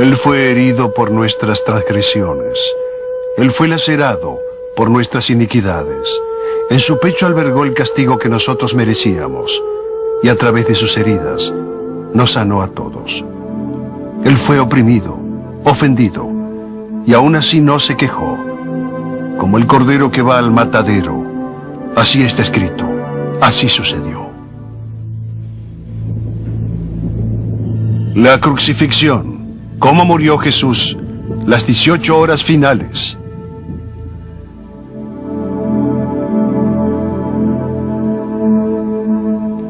Él fue herido por nuestras transgresiones. Él fue lacerado por nuestras iniquidades. En su pecho albergó el castigo que nosotros merecíamos, y a través de sus heridas nos sanó a todos. Él fue oprimido, ofendido, y aún así no se quejó. Como el cordero que va al matadero, así está escrito, así sucedió. La crucifixión. ¿Cómo murió Jesús? Las 18 horas finales.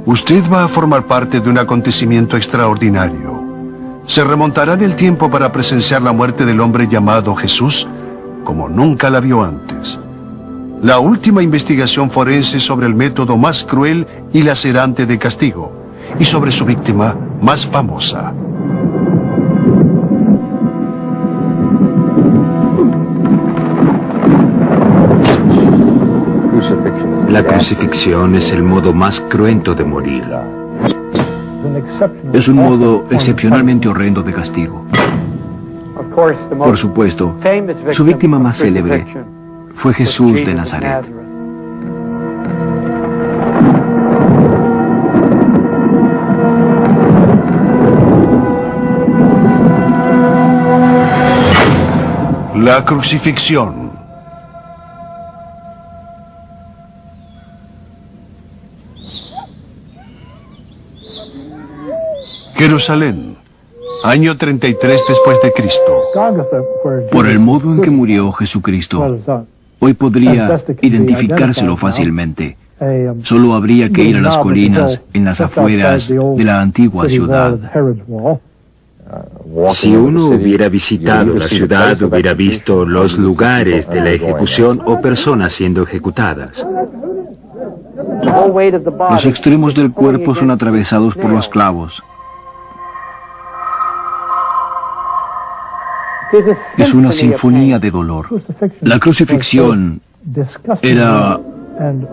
Usted va a formar parte de un acontecimiento extraordinario. Se remontará en el tiempo para presenciar la muerte del hombre llamado Jesús como nunca la vio antes. La última investigación forense sobre el método más cruel y lacerante de castigo y sobre su víctima más famosa. La crucifixión es el modo más cruento de morir. Es un modo excepcionalmente horrendo de castigo. Por supuesto, su víctima más célebre fue Jesús de Nazaret. La crucifixión. Jerusalén, año 33 después de Cristo. Por el modo en que murió Jesucristo, hoy podría identificárselo fácilmente. Solo habría que ir a las colinas en las afueras de la antigua ciudad. Si uno hubiera visitado la ciudad, hubiera visto los lugares de la ejecución o personas siendo ejecutadas. Los extremos del cuerpo son atravesados por los clavos. Es una sinfonía de dolor. La crucifixión era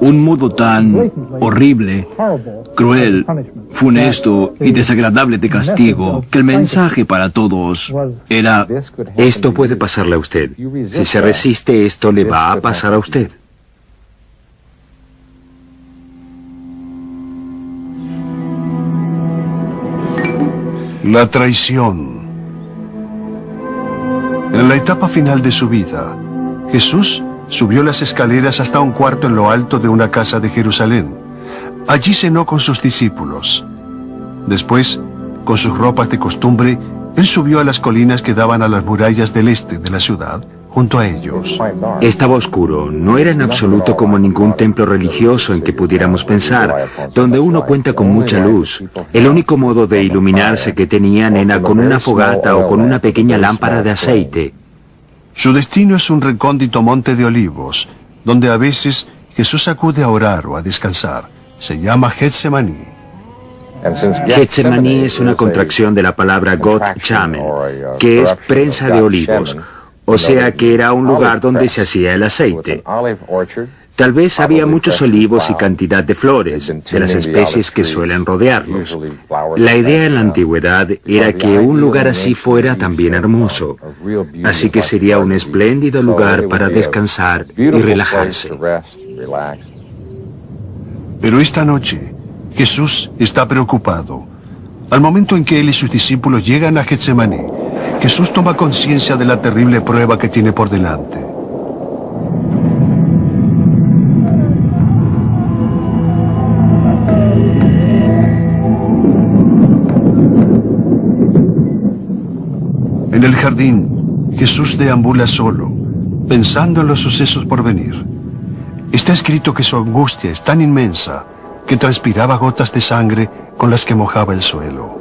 un modo tan horrible, cruel, funesto y desagradable de castigo que el mensaje para todos era: esto puede pasarle a usted. Si se resiste, esto le va a pasar a usted. La traición. En la etapa final de su vida, Jesús subió las escaleras hasta un cuarto en lo alto de una casa de Jerusalén. Allí cenó con sus discípulos. Después, con sus ropas de costumbre, él subió a las colinas que daban a las murallas del este de la ciudad, junto a ellos. Estaba oscuro, no era en absoluto como ningún templo religioso en que pudiéramos pensar, donde uno cuenta con mucha luz. El único modo de iluminarse que tenían era con una fogata o con una pequeña lámpara de aceite. Su destino es un recóndito monte de olivos, donde a veces Jesús acude a orar o a descansar. Se llama Getsemaní. Getsemaní es una contracción de la palabra got chamen, que es prensa de olivos. O sea que era un lugar donde se hacía el aceite. Tal vez había muchos olivos y cantidad de flores, de las especies que suelen rodearlos. La idea en la antigüedad era que un lugar así fuera también hermoso. Así que sería un espléndido lugar para descansar y relajarse. Pero esta noche, Jesús está preocupado. Al momento en que él y sus discípulos llegan a Getsemaní, Jesús toma conciencia de la terrible prueba que tiene por delante. En el jardín, Jesús deambula solo, pensando en los sucesos por venir. Está escrito que su angustia es tan inmensa que transpiraba gotas de sangre con las que mojaba el suelo.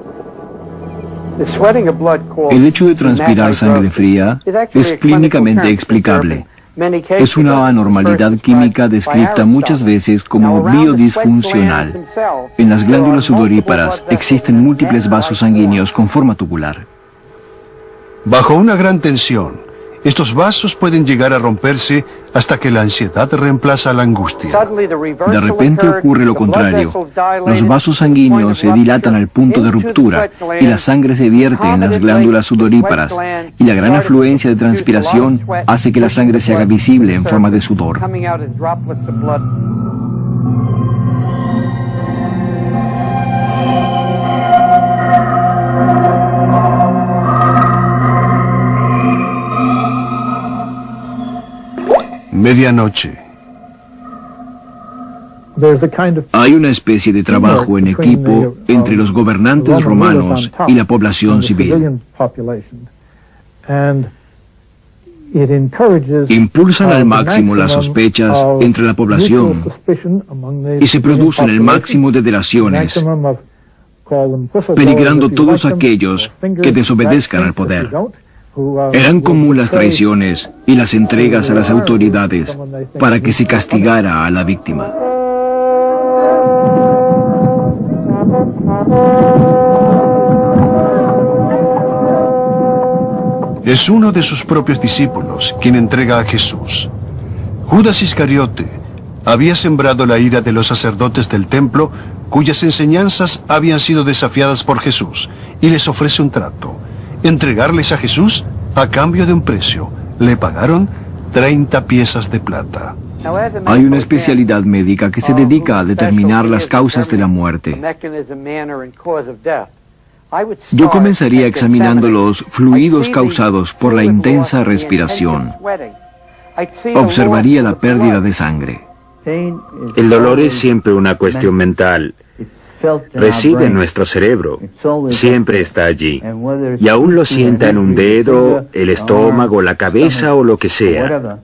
El hecho de transpirar sangre fría es clínicamente explicable. Es una anormalidad química descrita muchas veces como biodisfuncional. En las glándulas sudoríparas existen múltiples vasos sanguíneos con forma tubular. Bajo una gran tensión, Estos vasos pueden llegar a romperse hasta que la ansiedad reemplaza la angustia. De repente ocurre lo contrario. Los vasos sanguíneos se dilatan al punto de ruptura y la sangre se vierte en las glándulas sudoríparas, y la gran afluencia de transpiración hace que la sangre se haga visible en forma de sudor. Medianoche. Hay una especie de trabajo en equipo entre los gobernantes romanos y la población civil. Impulsan al máximo las sospechas entre la población y se producen el máximo de delaciones, peligrando todos aquellos que desobedezcan al poder. Eran común las traiciones y las entregas a las autoridades para que se castigara a la víctima. Es uno de sus propios discípulos quien entrega a Jesús. Judas Iscariote había sembrado la ira de los sacerdotes del templo, cuyas enseñanzas habían sido desafiadas por Jesús, y les ofrece un trato: entregarles a Jesús a cambio de un precio. Le pagaron 30 piezas de plata. Hay una especialidad médica que se dedica a determinar las causas de la muerte. Yo comenzaría examinando los fluidos causados por la intensa respiración. Observaría la pérdida de sangre. El dolor es siempre una cuestión mental. Reside en nuestro cerebro, siempre está allí, y aún lo sienta en un dedo, el estómago, la cabeza o lo que sea,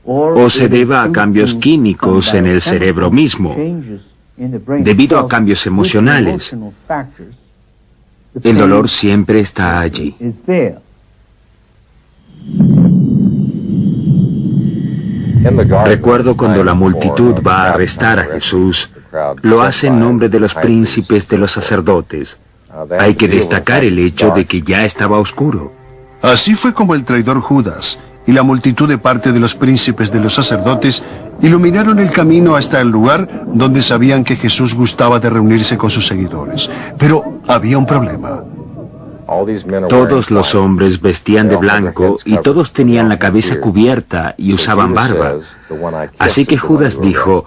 o se deba a cambios químicos en el cerebro mismo, debido a cambios emocionales. El dolor siempre está allí. Recuerdo cuando la multitud va a arrestar a Jesús, lo hace en nombre de los príncipes de los sacerdotes. Hay que destacar el hecho de que ya estaba oscuro. Así fue como el traidor Judas y la multitud de parte de los príncipes de los sacerdotes iluminaron el camino hasta el lugar donde sabían que Jesús gustaba de reunirse con sus seguidores. Pero había un problema. Todos los hombres vestían de blanco y todos tenían la cabeza cubierta y usaban barba. Así que Judas dijo: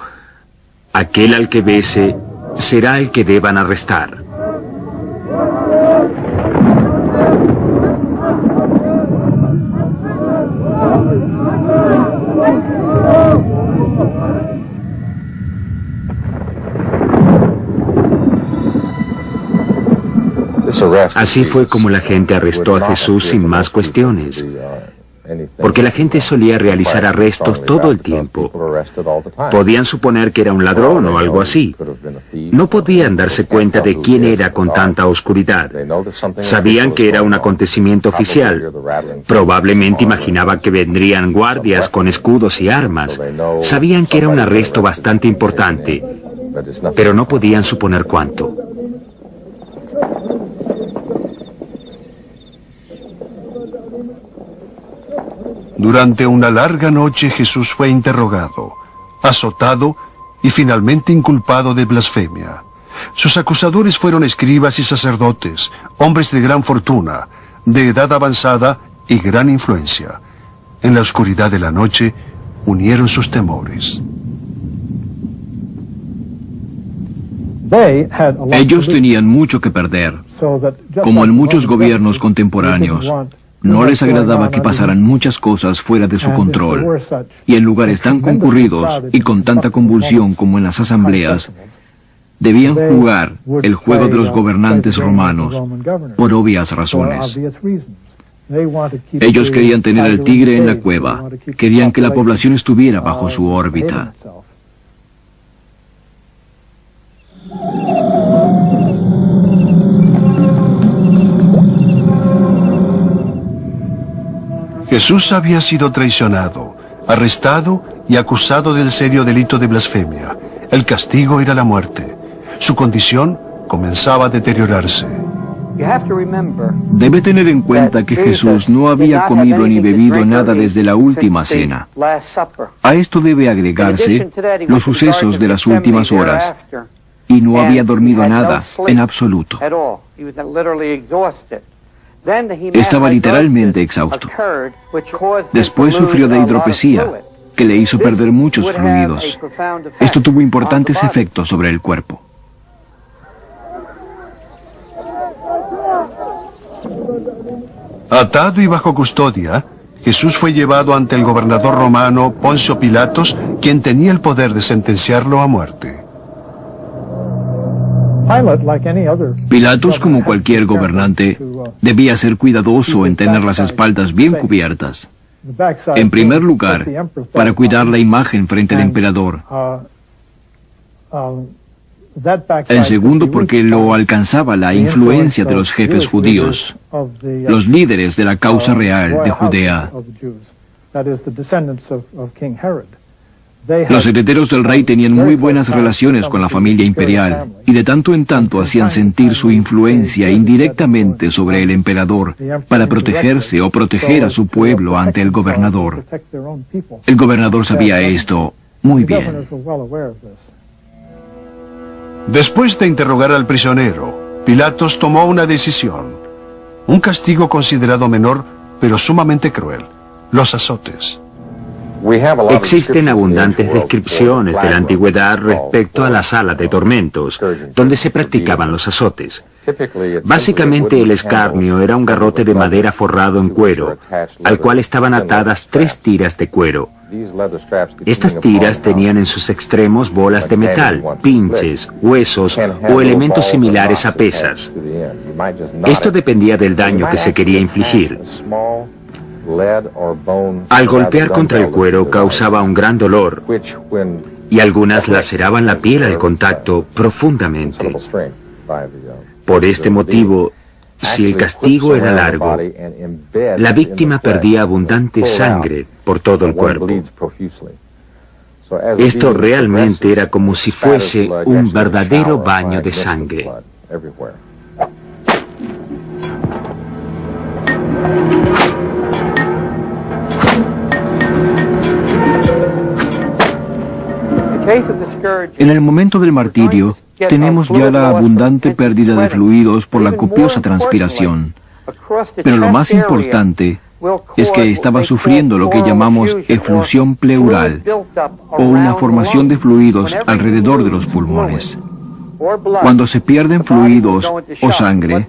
aquel al que bese será el que deban arrestar. Así fue como la gente arrestó a Jesús sin más cuestiones, porque la gente solía realizar arrestos todo el tiempo. Podían suponer que era un ladrón o algo así. No podían darse cuenta de quién era con tanta oscuridad. Sabían que era un acontecimiento oficial. Probablemente imaginaba que vendrían guardias con escudos y armas. Sabían que era un arresto bastante importante, pero no podían suponer cuánto. Durante una larga noche Jesús fue interrogado, azotado y finalmente inculpado de blasfemia. Sus acusadores fueron escribas y sacerdotes, hombres de gran fortuna, de edad avanzada y gran influencia. En la oscuridad de la noche unieron sus temores. Ellos tenían mucho que perder, como en muchos gobiernos contemporáneos. No les agradaba que pasaran muchas cosas fuera de su control, y en lugares tan concurridos y con tanta convulsión como en las asambleas, debían jugar el juego de los gobernantes romanos, por obvias razones. Ellos querían tener al tigre en la cueva, querían que la población estuviera bajo su órbita. Jesús había sido traicionado, arrestado y acusado del serio delito de blasfemia. El castigo era la muerte. Su condición comenzaba a deteriorarse. Debe tener en cuenta que Jesús no había comido ni bebido nada desde la última cena. A esto debe agregarse los sucesos de las últimas horas, y no había dormido nada en absoluto. Estaba literalmente exhausto. Después sufrió de hidropesía, que le hizo perder muchos fluidos. Esto tuvo importantes efectos sobre el cuerpo. Atado y bajo custodia, Jesús fue llevado ante el gobernador romano Poncio Pilatos, quien tenía el poder de sentenciarlo a muerte. Pilatos, como cualquier gobernante, debía ser cuidadoso en tener las espaldas bien cubiertas. En primer lugar, para cuidar la imagen frente al emperador. En segundo, porque lo alcanzaba la influencia de los jefes judíos, los líderes de la causa real de Judea. Los herederos del rey tenían muy buenas relaciones con la familia imperial y de tanto en tanto hacían sentir su influencia indirectamente sobre el emperador para protegerse o proteger a su pueblo ante el gobernador. El gobernador sabía esto muy bien. Después de interrogar al prisionero, Pilatos tomó una decisión. Un castigo considerado menor, pero sumamente cruel: los azotes. Existen abundantes descripciones de la antigüedad respecto a la sala de tormentos, donde se practicaban los azotes. Básicamente el escarnio era un garrote de madera forrado en cuero, al cual estaban atadas 3 tiras de cuero. Estas tiras tenían en sus extremos bolas de metal, pinches, huesos o elementos similares a pesas. Esto dependía del daño que se quería infligir. Al golpear contra el cuero causaba un gran dolor y algunas laceraban la piel al contacto profundamente. Por este motivo, si el castigo era largo, la víctima perdía abundante sangre por todo el cuerpo. Esto realmente era como si fuese un verdadero baño de sangre. En el momento del martirio, tenemos ya la abundante pérdida de fluidos por la copiosa transpiración. Pero lo más importante es que estaba sufriendo lo que llamamos eflusión pleural, o una formación de fluidos alrededor de los pulmones. Cuando se pierden fluidos o sangre,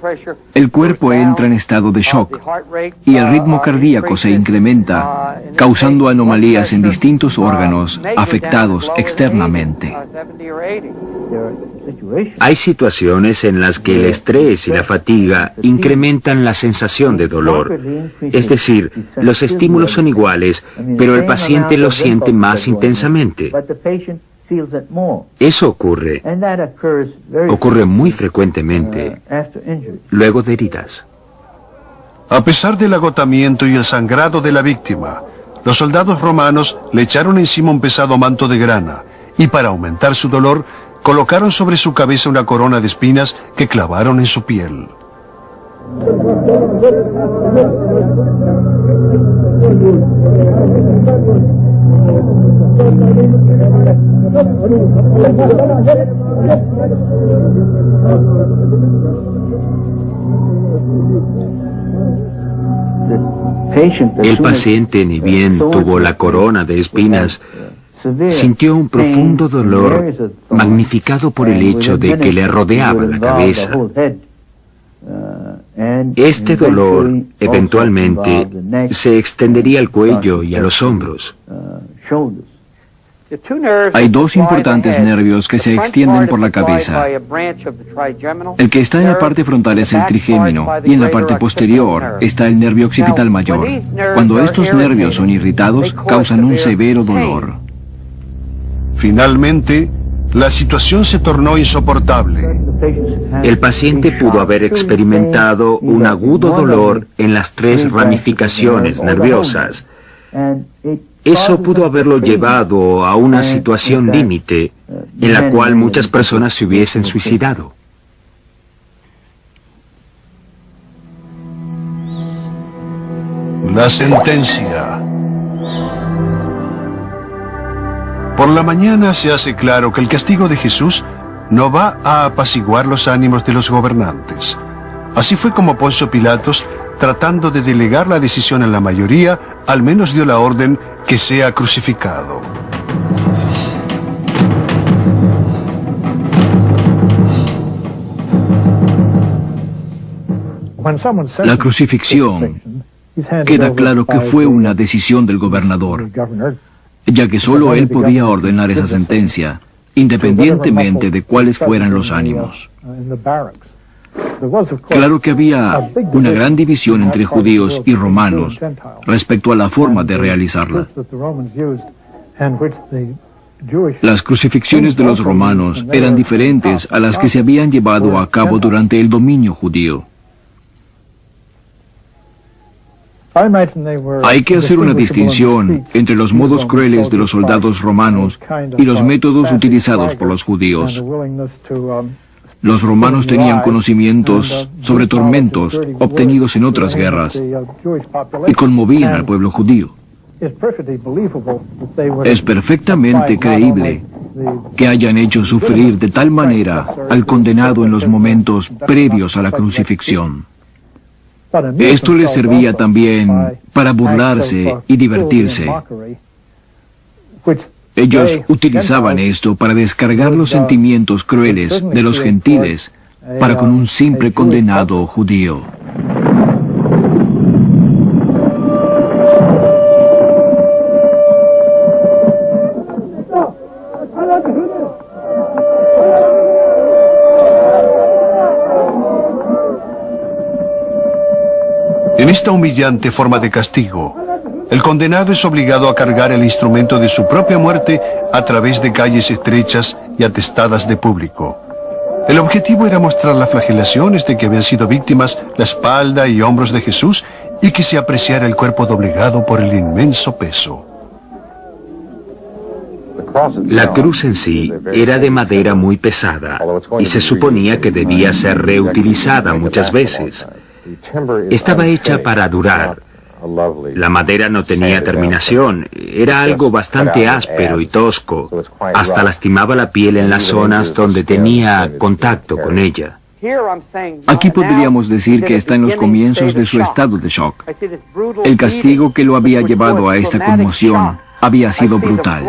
el cuerpo entra en estado de shock y el ritmo cardíaco se incrementa, causando anomalías en distintos órganos afectados externamente. Hay situaciones en las que el estrés y la fatiga incrementan la sensación de dolor. Es decir, los estímulos son iguales, pero el paciente lo siente más intensamente. Eso ocurre muy frecuentemente luego de heridas. A pesar del agotamiento y el sangrado de la víctima, los soldados romanos le echaron encima un pesado manto de grana y, para aumentar su dolor, colocaron sobre su cabeza una corona de espinas que clavaron en su piel. El paciente, ni bien tuvo la corona de espinas, sintió un profundo dolor magnificado por el hecho de que le rodeaba la cabeza. Este dolor eventualmente se extendería al cuello y a los hombros. Hay 2 importantes nervios que se extienden por la cabeza. El que está en la parte frontal es el trigémino y en la parte posterior está el nervio occipital mayor. Cuando estos nervios son irritados, causan un severo dolor. Finalmente, la situación se tornó insoportable. El paciente pudo haber experimentado un agudo dolor en las 3 ramificaciones nerviosas. Eso pudo haberlo llevado a una situación límite en la cual muchas personas se hubiesen suicidado. La sentencia. Por la mañana se hace claro que el castigo de Jesús no va a apaciguar los ánimos de los gobernantes. Así fue como Poncio Pilatos, tratando de delegar la decisión en la mayoría, al menos dio la orden que sea crucificado. La crucifixión queda claro que fue una decisión del gobernador, ya que solo él podía ordenar esa sentencia, independientemente de cuáles fueran los ánimos. Claro que había una gran división entre judíos y romanos respecto a la forma de realizarla. Las crucifixiones de los romanos eran diferentes a las que se habían llevado a cabo durante el dominio judío. Hay que hacer una distinción entre los modos crueles de los soldados romanos y los métodos utilizados por los judíos. Los romanos tenían conocimientos sobre tormentos obtenidos en otras guerras y conmovían al pueblo judío. Es perfectamente creíble que hayan hecho sufrir de tal manera al condenado en los momentos previos a la crucifixión. Esto les servía también para burlarse y divertirse. Ellos utilizaban esto para descargar los sentimientos crueles de los gentiles para con un simple condenado judío. En esta humillante forma de castigo, el condenado es obligado a cargar el instrumento de su propia muerte a través de calles estrechas y atestadas de público. El objetivo era mostrar las flagelaciones de que habían sido víctimas la espalda y hombros de Jesús y que se apreciara el cuerpo doblegado por el inmenso peso. La cruz en sí era de madera muy pesada y se suponía que debía ser reutilizada muchas veces. Estaba hecha para durar. La madera no tenía terminación, era algo bastante áspero y tosco, hasta lastimaba la piel en las zonas donde tenía contacto con ella. Aquí podríamos decir que está en los comienzos de su estado de shock. El castigo que lo había llevado a esta conmoción había sido brutal.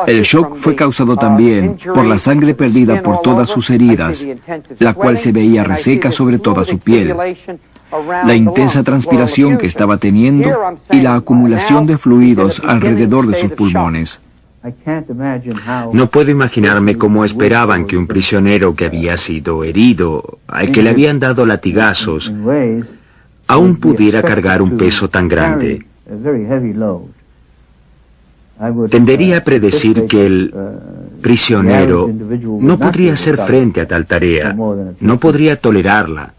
El shock fue causado también por la sangre perdida por todas sus heridas, la cual se veía reseca sobre toda su piel, la intensa transpiración que estaba teniendo y la acumulación de fluidos alrededor de sus pulmones. No puedo imaginarme cómo esperaban que un prisionero que había sido herido, al que le habían dado latigazos, aún pudiera cargar un peso tan grande. Tendería a predecir que el prisionero no podría hacer frente a tal tarea, no podría tolerarla.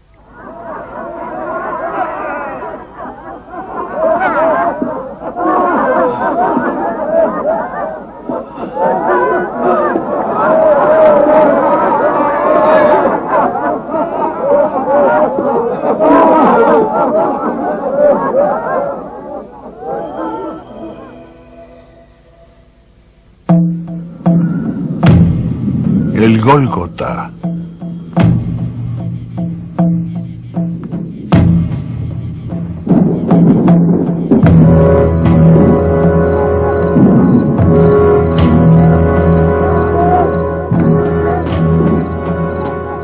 El Gólgota.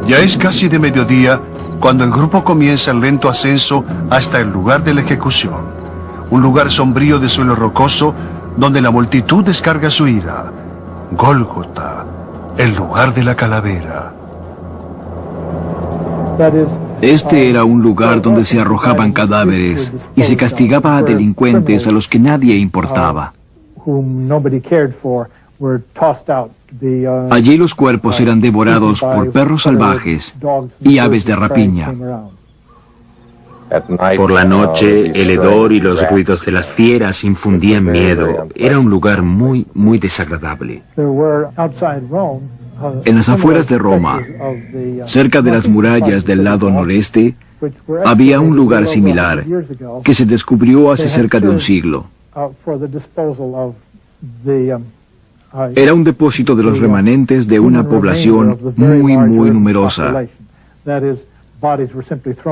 Ya es casi de mediodía cuando el grupo comienza el lento ascenso hasta el lugar de la ejecución. Un lugar sombrío de suelo rocoso donde la multitud descarga su ira. Gólgota, el lugar de la calavera. Este era un lugar donde se arrojaban cadáveres y se castigaba a delincuentes a los que nadie importaba. Allí los cuerpos eran devorados por perros salvajes y aves de rapiña. Por la noche, el hedor y los ruidos de las fieras infundían miedo. Era un lugar muy, muy desagradable. En las afueras de Roma, cerca de las murallas del lado noreste, Había un lugar similar que se descubrió hace cerca de un siglo. Era un depósito de los remanentes de una población muy numerosa.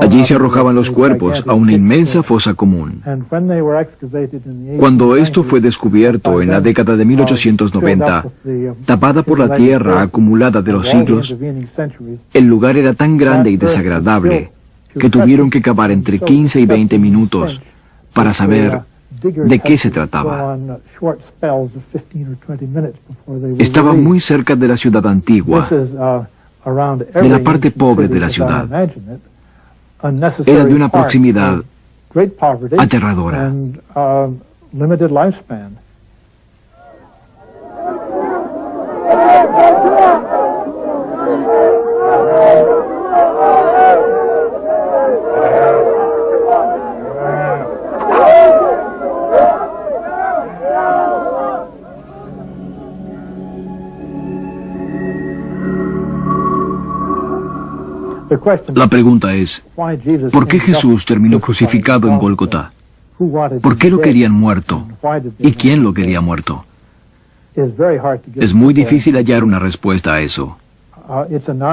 Allí se arrojaban los cuerpos a una inmensa fosa común. Cuando esto fue descubierto en la década de 1890, tapada por la tierra acumulada de los siglos, el lugar era tan grande y desagradable que tuvieron que cavar entre 15 y 20 minutos para saber de qué se trataba. Estaba muy cerca de la ciudad antigua, de la parte pobre de la ciudad. Era de una proximidad aterradora. La pregunta es, ¿por qué Jesús terminó crucificado en Gólgota? ¿Por qué lo querían muerto? ¿Y quién lo quería muerto? Es muy difícil hallar una respuesta a eso.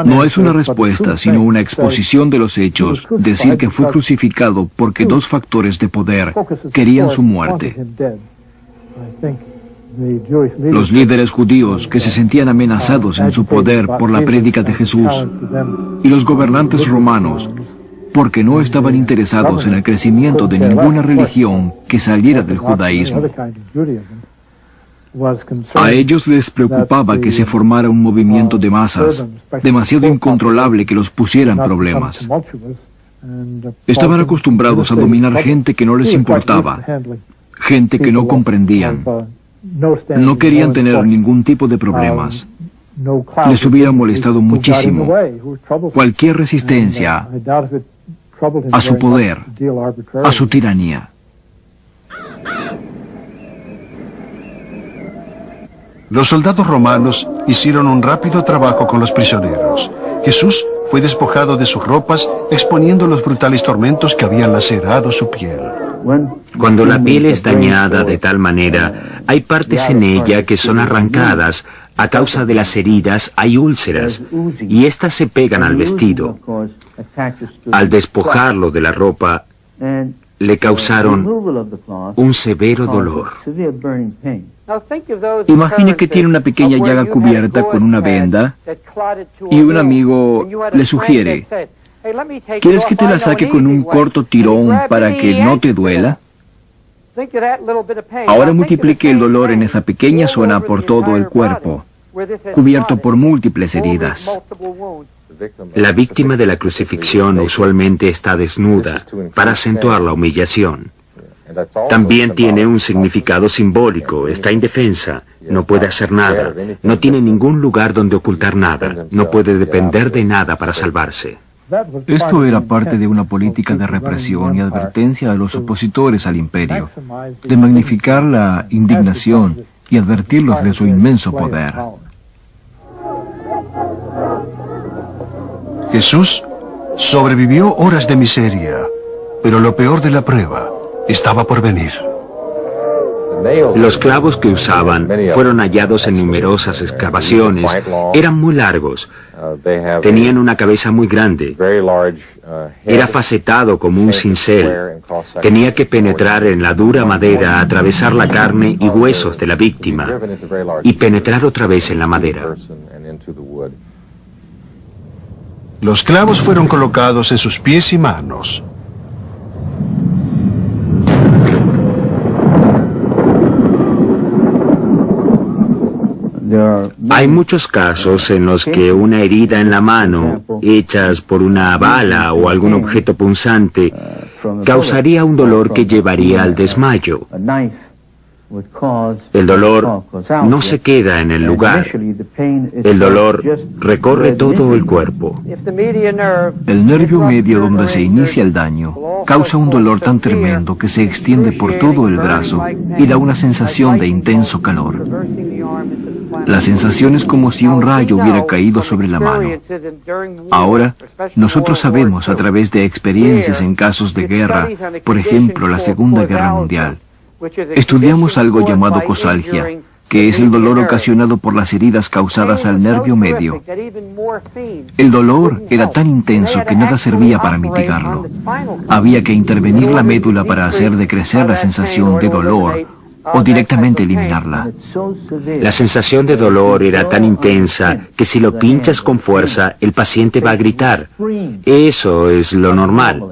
No es una respuesta, sino una exposición de los hechos, decir que fue crucificado porque dos factores de poder querían su muerte. Los líderes judíos que se sentían amenazados en su poder por la prédica de Jesús y los gobernantes romanos porque no estaban interesados en el crecimiento de ninguna religión que saliera del judaísmo. A ellos les preocupaba que se formara un movimiento de masas demasiado incontrolable que los pusiera en problemas. Estaban acostumbrados a dominar gente que no les importaba, gente que no comprendían. No querían tener ningún tipo de problemas. Les hubiera molestado muchísimo cualquier resistencia a su poder, a su tiranía. Los soldados romanos hicieron un rápido trabajo con los prisioneros. Jesús fue despojado de sus ropas, exponiendo los brutales tormentos que habían lacerado su piel. Cuando la piel es dañada de tal manera, hay partes en ella que son arrancadas. A causa de las heridas hay úlceras, y éstas se pegan al vestido. Al despojarlo de la ropa, le causaron un severo dolor. Imagine que tiene una pequeña llaga cubierta con una venda y un amigo le sugiere: ¿quieres que te la saque con un corto tirón para que no te duela? Ahora multiplique el dolor en esa pequeña zona por todo el cuerpo, cubierto por múltiples heridas. La víctima de la crucifixión usualmente está desnuda para acentuar la humillación. También tiene un significado simbólico, está indefensa, no puede hacer nada, no tiene ningún lugar donde ocultar nada, no puede depender de nada para salvarse. Esto era parte de una política de represión y advertencia a los opositores al imperio, de magnificar la indignación y advertirlos de su inmenso poder. Jesús sobrevivió horas de miseria, pero lo peor de la prueba estaba por venir. Los clavos que usaban fueron hallados en numerosas excavaciones. Eran muy largos. Tenían una cabeza muy grande. Era facetado como un cincel. Tenía que penetrar en la dura madera, atravesar la carne y huesos de la víctima y penetrar otra vez en la madera. Los clavos fueron colocados en sus pies y manos. Hay muchos casos en los que una herida en la mano, hechas por una bala o algún objeto punzante, causaría un dolor que llevaría al desmayo. El dolor no se queda en el lugar. El dolor recorre todo el cuerpo. El nervio medio donde se inicia el daño causa un dolor tan tremendo que se extiende por todo el brazo y da una sensación de intenso calor. La sensación es como si un rayo hubiera caído sobre la mano. Ahora, nosotros sabemos a través de experiencias en casos de guerra, por ejemplo, la Segunda Guerra Mundial. Estudiamos algo llamado cosalgia, que es el dolor ocasionado por las heridas causadas al nervio medio. El dolor era tan intenso que nada servía para mitigarlo. Había que intervenir la médula para hacer decrecer la sensación de dolor o directamente eliminarla. La sensación de dolor era tan intensa que si lo pinchas con fuerza, el paciente va a gritar. Eso es lo normal.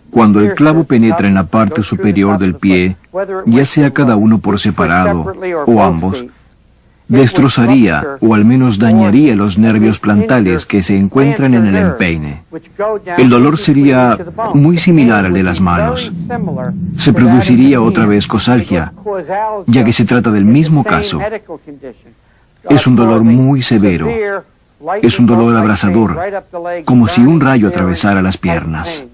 Cuando el clavo penetra en la parte superior del pie, ya sea cada uno por separado o ambos, destrozaría o al menos dañaría los nervios plantales que se encuentran en el empeine. El dolor sería muy similar al de las manos. Se produciría otra vez cosalgia, ya que se trata del mismo caso. Es un dolor muy severo. Es un dolor abrasador, como si un rayo atravesara las piernas.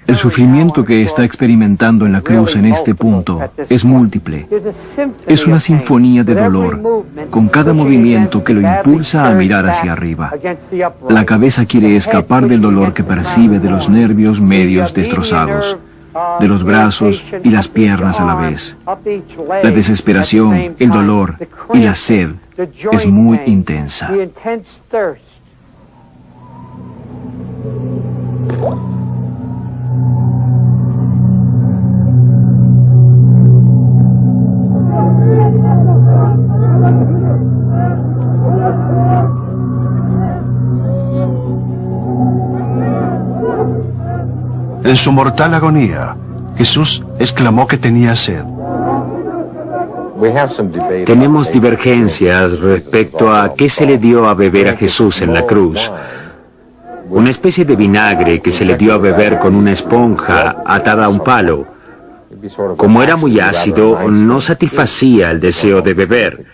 El sufrimiento que está experimentando en la cruz en este punto es múltiple. Es una sinfonía de dolor, con cada movimiento que lo impulsa a mirar hacia arriba. La cabeza quiere escapar del dolor que percibe de los nervios medios destrozados, de los brazos y las piernas a la vez. La desesperación, el dolor y la sed es muy intensa. En su mortal agonía, Jesús exclamó que tenía sed. Tenemos divergencias respecto a qué se le dio a beber a Jesús en la cruz. Una especie de vinagre que se le dio a beber con una esponja atada a un palo. Como era muy ácido, no satisfacía el deseo de beber.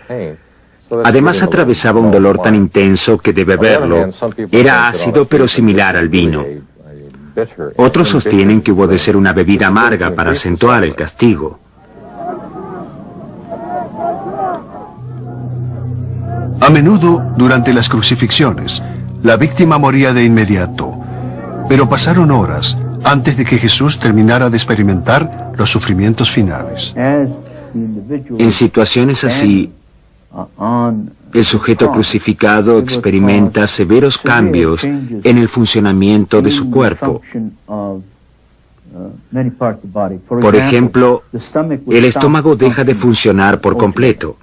Además atravesaba un dolor tan intenso que de beberlo era ácido pero similar al vino. Otros sostienen que hubo de ser una bebida amarga para acentuar el castigo. A menudo, durante las crucifixiones, la víctima moría de inmediato, pero pasaron horas antes de que Jesús terminara de experimentar los sufrimientos finales. En situaciones así, el sujeto crucificado experimenta severos cambios en el funcionamiento de su cuerpo. Por ejemplo, el estómago deja de funcionar por completo.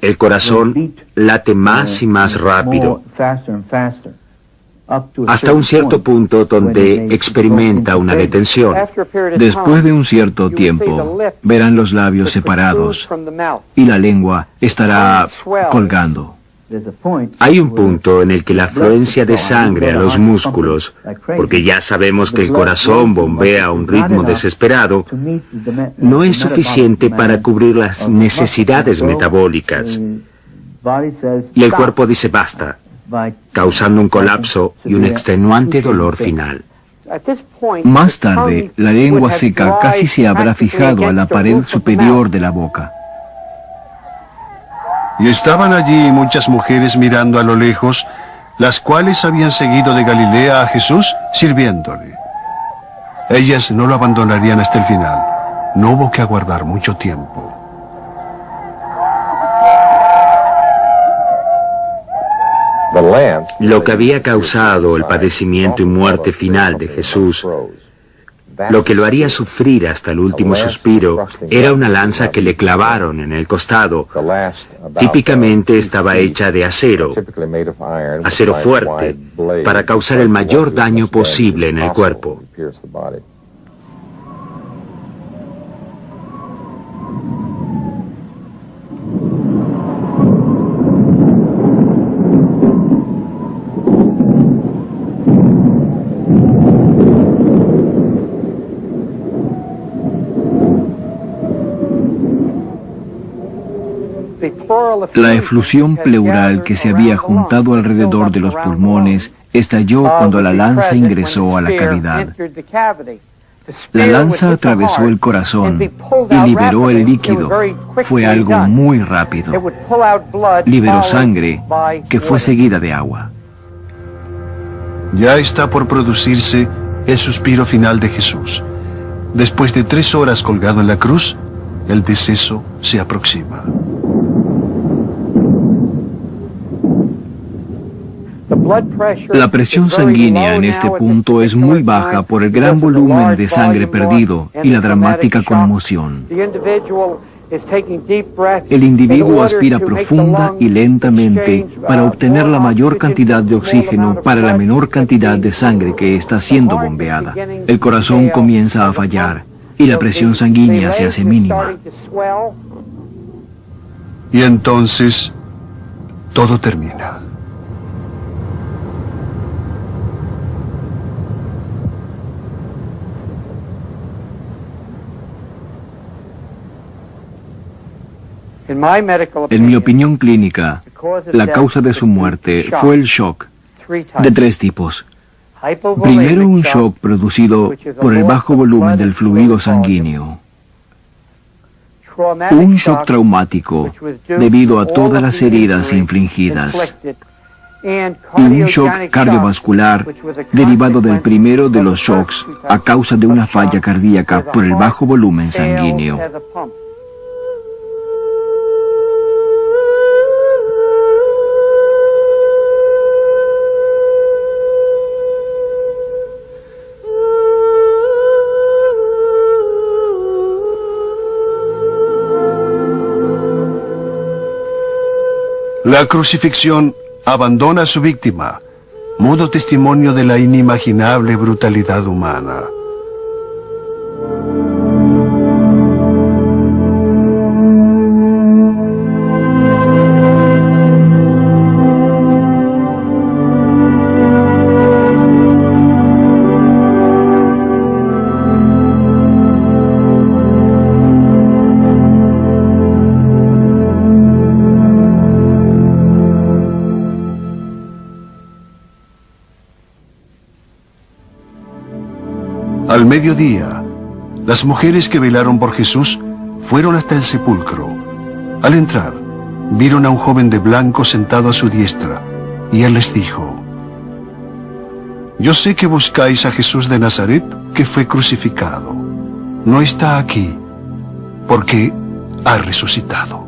El corazón late más y más rápido, hasta un cierto punto donde experimenta una detención. Después de un cierto tiempo, verán los labios separados y la lengua estará colgando. Hay un punto en el que la afluencia de sangre a los músculos, porque ya sabemos que el corazón bombea a un ritmo desesperado, no es suficiente para cubrir las necesidades metabólicas. Y el cuerpo dice basta, causando un colapso y un extenuante dolor final. Más tarde, la lengua seca casi se habrá fijado a la pared superior de la boca. Y estaban allí muchas mujeres mirando a lo lejos las cuales habían seguido de Galilea a Jesús sirviéndole. Ellas no lo abandonarían hasta el final. No hubo que aguardar mucho tiempo. Lo que había causado el padecimiento y muerte final de Jesús, lo que lo haría sufrir hasta el último suspiro, era una lanza que le clavaron en el costado. Típicamente estaba hecha de acero fuerte, para causar el mayor daño posible en el cuerpo. La eflusión pleural que se había juntado alrededor de los pulmones estalló cuando la lanza ingresó a la cavidad. La lanza atravesó el corazón y liberó el líquido. Fue algo muy rápido. Liberó sangre que fue seguida de agua. Ya está por producirse el suspiro final de Jesús. Después de 3 horas colgado en la cruz, el deceso se aproxima. La presión sanguínea en este punto es muy baja por el gran volumen de sangre perdido y la dramática conmoción. El individuo aspira profunda y lentamente para obtener la mayor cantidad de oxígeno para la menor cantidad de sangre que está siendo bombeada. El corazón comienza a fallar y la presión sanguínea se hace mínima. Y entonces, todo termina. En mi opinión clínica, la causa de su muerte fue el shock de 3 tipos. Primero, un shock producido por el bajo volumen del fluido sanguíneo. Un shock traumático debido a todas las heridas infligidas. Y un shock cardiovascular derivado del primero de los shocks a causa de una falla cardíaca por el bajo volumen sanguíneo. La crucifixión abandona a su víctima, mudo testimonio de la inimaginable brutalidad humana. Al mediodía, las mujeres que velaron por Jesús fueron hasta el sepulcro. Al entrar, vieron a un joven de blanco sentado a su diestra, y él les dijo: Yo sé que buscáis a Jesús de Nazaret, que fue crucificado. No está aquí, porque ha resucitado.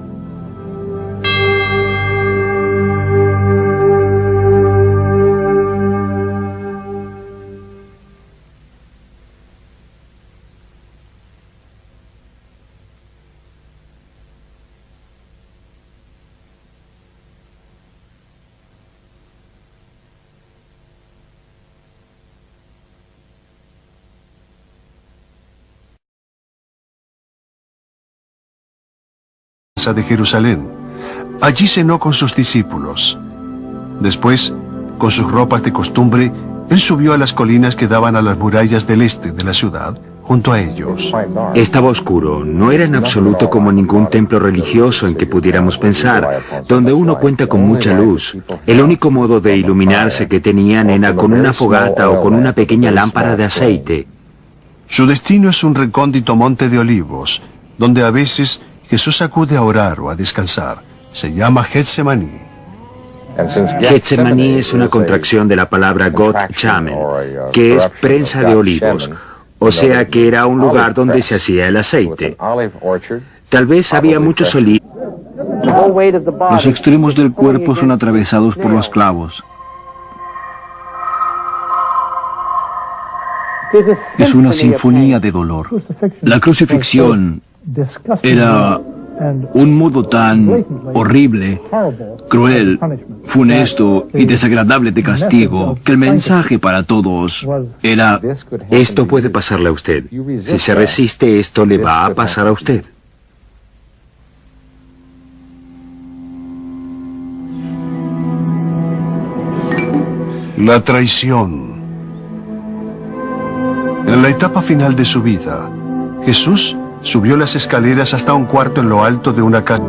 De Jerusalén. Allí cenó con sus discípulos. Después, con sus ropas de costumbre, él subió a las colinas que daban a las murallas del este de la ciudad, junto a ellos. Estaba oscuro, no era en absoluto como ningún templo religioso en que pudiéramos pensar, donde uno cuenta con mucha luz. El único modo de iluminarse que tenían era con una fogata o con una pequeña lámpara de aceite. Su destino es un recóndito monte de olivos, donde a veces Jesús acude a orar o a descansar. Se llama Getsemaní. Getsemaní es una contracción de la palabra got chamen, que es prensa de olivos, o sea que era un lugar donde se hacía el aceite. Tal vez había muchos olivos. Los extremos del cuerpo son atravesados por los clavos. Es una sinfonía de dolor. La crucifixión era un modo tan horrible, cruel, funesto y desagradable de castigo que el mensaje para todos era: esto puede pasarle a usted. Si se resiste, esto le va a pasar a usted. La traición. En la etapa final de su vida, Jesús subió las escaleras hasta un cuarto en lo alto de una casa.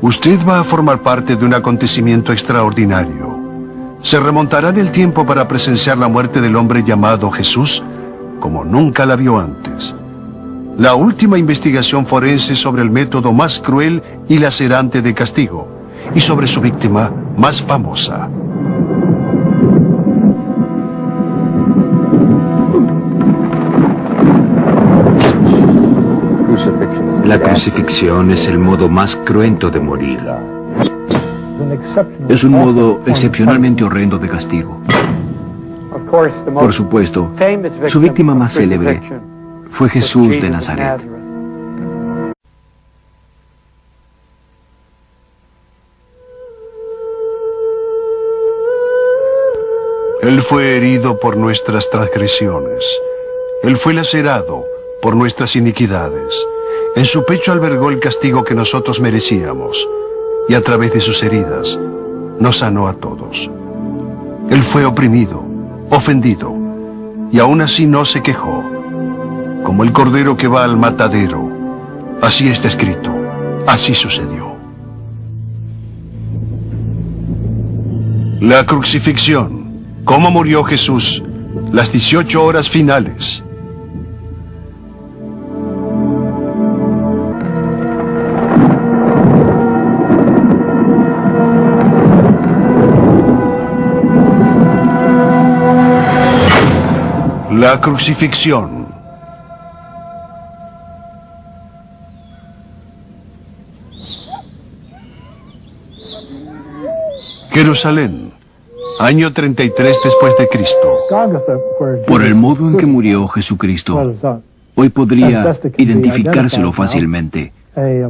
Usted va a formar parte de un acontecimiento extraordinario. Se remontará en el tiempo para presenciar la muerte del hombre llamado Jesús como nunca la vio antes. La última investigación forense sobre el método más cruel y lacerante de castigo, y sobre su víctima más famosa. La crucifixión es el modo más cruento de morir. Es un modo excepcionalmente horrendo de castigo. Por supuesto, su víctima más célebre fue Jesús de Nazaret. Él fue herido por nuestras transgresiones. Él fue lacerado por nuestras iniquidades. En su pecho albergó el castigo que nosotros merecíamos, y a través de sus heridas nos sanó a todos. Él fue oprimido, ofendido, y aún así no se quejó. Como el cordero que va al matadero, así está escrito, así sucedió. La crucifixión. ¿Cómo murió Jesús? Las 18 horas finales. La crucifixión. Jerusalén, año 33 después de Cristo. Por el modo en que murió Jesucristo, hoy podría identificárselo fácilmente.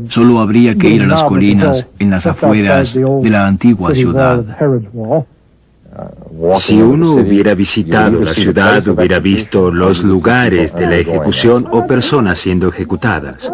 Solo habría que ir a las colinas en las afueras de la antigua ciudad. Si uno hubiera visitado la ciudad, hubiera visto los lugares de la ejecución o personas siendo ejecutadas.